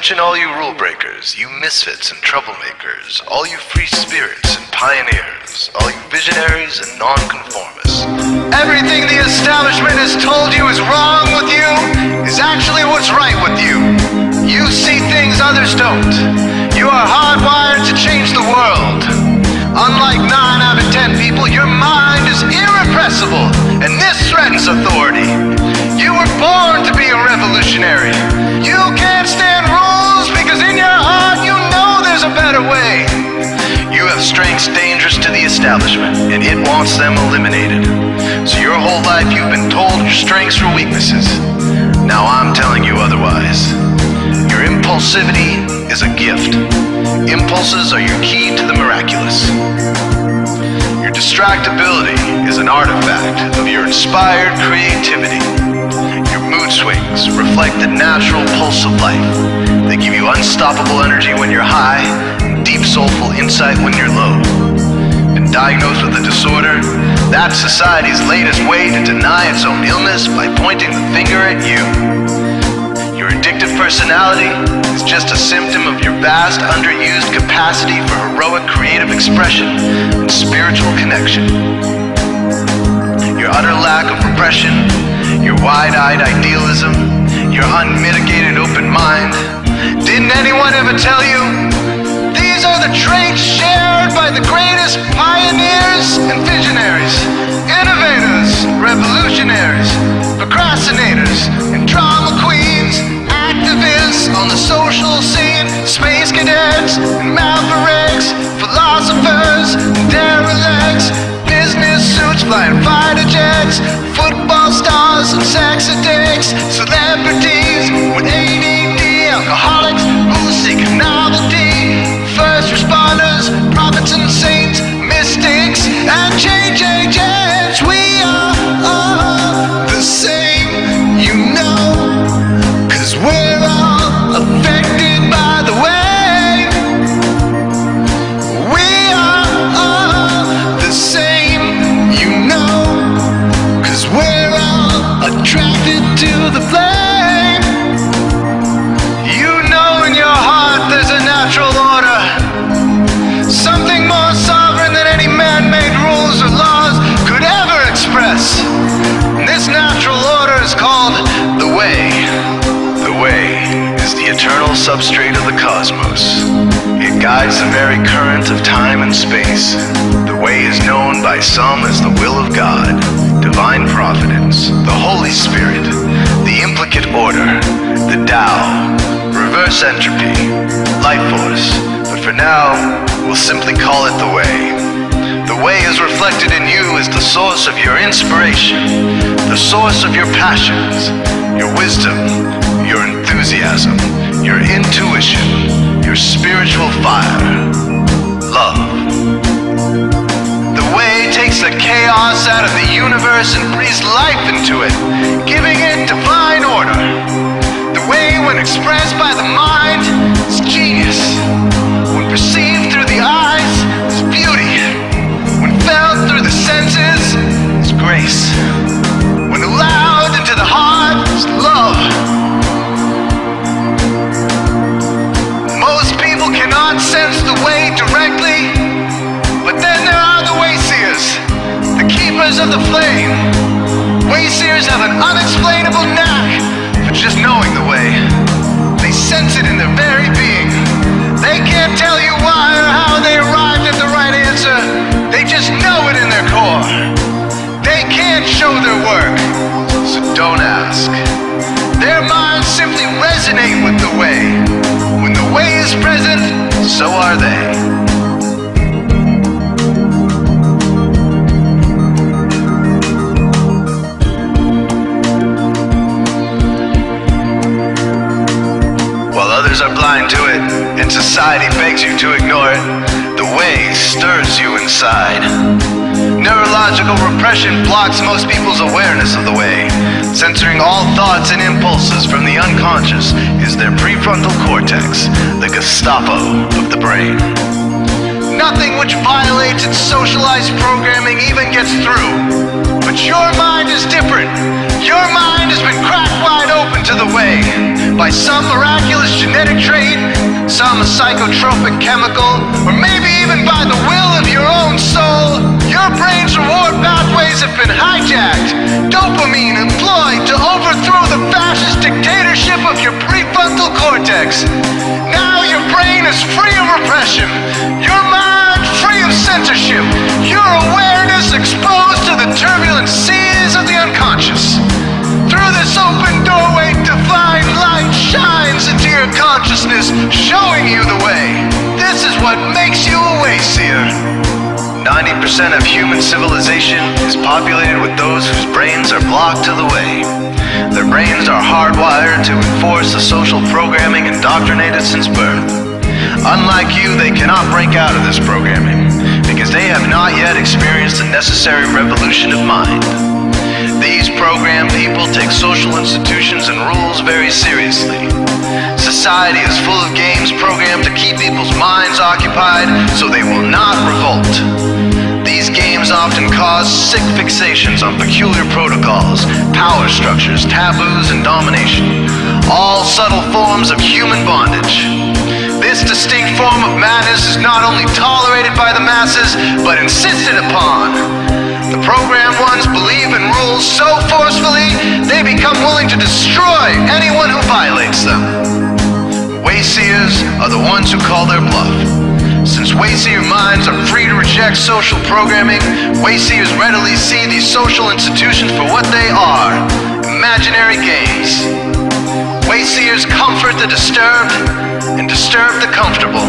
Attention all you rule breakers, you misfits and troublemakers, all you free spirits and pioneers, all you visionaries and nonconformists. Everything the establishment has told you is wrong with you is actually what's right with you. You see things others don't. You are hardwired to change the world. Unlike 9 out of 10 people, your mind is irrepressible, and this threatens authority. You were born to be a revolutionary. You can't stand rules because in your heart you know there's a better way. You have strengths dangerous to the establishment, and it wants them eliminated. So your whole life you've been told your strengths were weaknesses. Now I'm telling you otherwise. Your impulsivity is a gift. Impulses are your key to the miraculous. Your distractibility is an artifact of your inspired creativity. Your mood swings reflect the natural pulse of life. They give you unstoppable energy when you're high, and deep soulful insight when you're low. Been diagnosed with a disorder? That's society's latest way to deny its own illness by pointing the finger at you. Your addictive personality is just a symptom of your vast, underused capacity for heroic creative expression and spiritual connection. Your utter lack of repression, your wide-eyed idealism, your unmitigated open mind. Didn't anyone ever tell you? These are the traits shared by the greatest pioneers and visionaries, innovators, revolutionaries, procrastinators, and drama queens, activists on the social scene, space cadets and mavericks, philosophers and derelicts, business suits flying fighter jets, football stars and sex addicts, celebrities with ADD, alcoholics who seek novelty, first responders, prophets and saints, mystics and change agents. We are all the same, you know, 'cause we're all affected by the way. We are all the same, you know, 'cause we're all attracted to the flame. You know in your heart there's a natural order, something more sovereign than any man-made rules or laws could ever express. And this natural order is called the way. The way is the eternal substrate of the cosmos. It guides the very current of time and space. The way is known by some as the will of God, divine providence, the Holy Spirit, the implicate order, the Tao, reverse entropy, life force. But for now, we'll simply call it the way. The way is reflected in you as the source of your inspiration, the source of your passions, your wisdom, your enthusiasm, your intuition, your spiritual fire, love. The way takes the chaos out of the universe and breathes life into it, giving it divine order. The way, when expressed by the mind, is genius. When perceived through the eyes, is beauty. When felt through the senses, is grace. When allowed into the heart, is love. Most people cannot sense the way directly, but then there are the Wayseers, the keepers of the flame. Wayseers have an unexplainable knack for just knowing the way. They sense it in their very being. They can't tell you why or how they arrived at the right answer. They just know it in their core. They can't show their work, so don't ask. Their minds simply resonate with the way. When the way is present, so are they. While others are blind to it, and society begs you to ignore it, the way stirs you inside. Neurological repression blocks most people's awareness of the way. Censoring all thoughts and impulses from the unconscious is their prefrontal cortex, the Gestapo of the brain. Nothing which violates its socialized programming even gets through. But your mind is different. Your mind has been cracked wide open into the way by some miraculous genetic trait, some psychotropic chemical, or maybe even by the will of your own soul, your brain's reward pathways have been hijacked, dopamine employed to overthrow the fascist dictatorship of your prefrontal cortex. Now your brain is free of repression, your mind free of censorship, your awareness exposed to the turbulent seas of the unconscious. Through this open doorway, divine light shines into your consciousness, showing you the way. This is what makes you a Wayseer. 90% of human civilization is populated with those whose brains are blocked to the way. Their brains are hardwired to enforce the social programming indoctrinated since birth. Unlike you, they cannot break out of this programming, because they have not yet experienced the necessary revolution of mind. These programmed people take social institutions and rules very seriously. Society is full of games programmed to keep people's minds occupied so they will not revolt. These games often cause sick fixations on peculiar protocols, power structures, taboos, and domination, all subtle forms of human bondage. This distinct form of madness is not only tolerated by the masses, but insisted upon. The programmed ones believe in rules so forcefully, they become willing to destroy anyone who violates them. Wayseers are the ones who call their bluff. Since Wayseer minds are free to reject social programming, Wayseers readily see these social institutions for what they are, imaginary games. Wayseers comfort the disturbed and disturb the comfortable.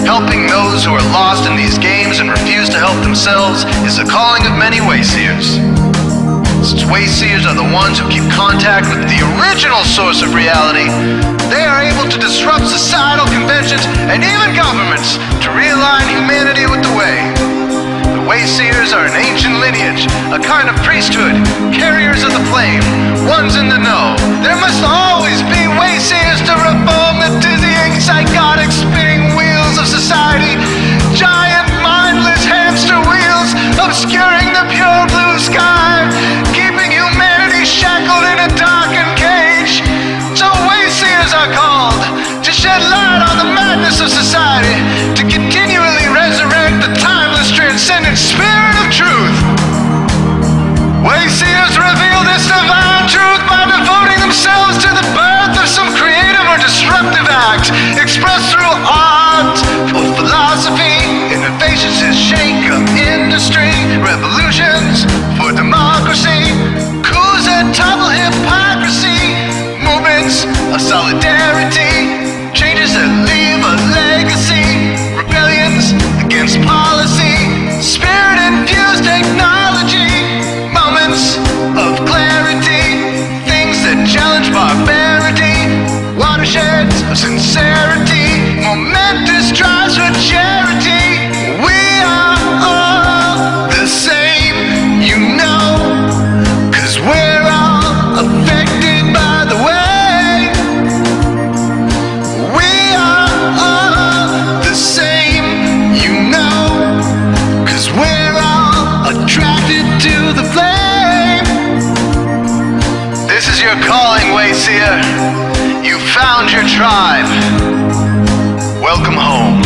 Helping those who are lost in these games and refuse to help themselves is the calling of many Wayseers. Since Wayseers are the ones who keep contact with the original source of reality, they are able to disrupt societal conventions and even governments to realign humanity with the way. The Wayseers are an ancient lineage, a kind of priesthood, carriers of the flame, ones in the know. There must always be Wayseers to reform the dizzying, psychotic, spinning wheels of society, giant, mindless hamster wheels obscuring the pure blue sky, keeping humanity shackled in a darkened cage. So Wayseers are called to shed light on the madness of society, to continually resurrect the timeless, transcendent spirit of truth. Wayseers reveal this divine truth by devoting themselves to the birth of some creative or disruptive act, expressed through art or philosophy, innovations that shake up industry, revolutions for democracy, coups that topple hypocrisy, movements of solidarity, changes that leave a legacy, rebellions against policy, spirit-infused technology, moments of clarity, things that challenge barbarity, watersheds of sincerity, momentous drives for charity. We are all the same, you know, 'cause we're all affected by the way. We are all the same, you know, 'cause we're all attracted to the flame. This is your calling, Wayseer. You found your tribe. Welcome home.